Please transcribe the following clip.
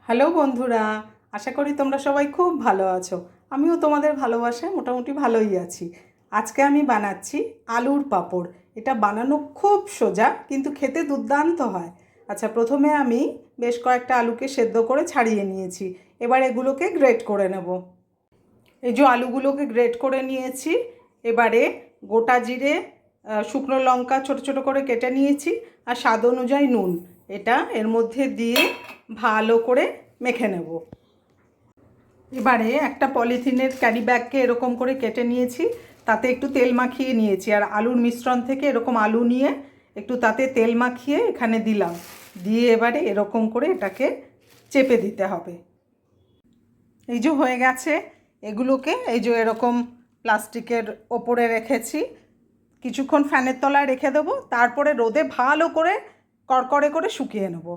Hello বন্ধুরা, আশা করি তোমরা সবাই খুব ভালো আছো। আমিও তোমাদের ভালোবাসায় মোটামুটি ভালোই আছি। আজকে আমি বানাচ্ছি আলুর পাঁপড়। এটা বানানো খুব সোজা, কিন্তু খেতে দুর্দান্ত হয়। আচ্ছা, প্রথমে আমি বেশ কয়েকটা আলুকে সেদ্ধ করে ছাড়িয়ে নিয়েছি। এবার এগুলোকে গ্রেট করে নেব। এই যে আলুগুলোকে গ্রেট করে নিয়েছি। এবারে গোটা জিরে, শুকনো লঙ্কা ছোট ছোট করে কেটে নিয়েছি, আর স্বাদ অনুযায়ী নুন এটা এর মধ্যে দিয়ে ভালো করে মেখে নেব। এবারে একটা পলিথিনের ক্যারি ব্যাগকে এরকম করে কেটে নিয়েছি, তাতে একটু তেল মাখিয়ে নিয়েছি, আর আলুর মিশ্রণ থেকে এরকম আলু নিয়ে একটু তাতে তেল মাখিয়ে এখানে দিলাম। দিয়ে এবারে এরকম করে এটাকে চেপে দিতে হবে। এই যে হয়ে গেছে। এগুলোকে এই যে এরকম প্লাস্টিকের ওপরে রেখেছি, কিছুক্ষণ ফ্যানের তলায় রেখে দেবো, তারপরে রোদে ভালো করে কড়কড়ে করে শুকিয়ে নেব।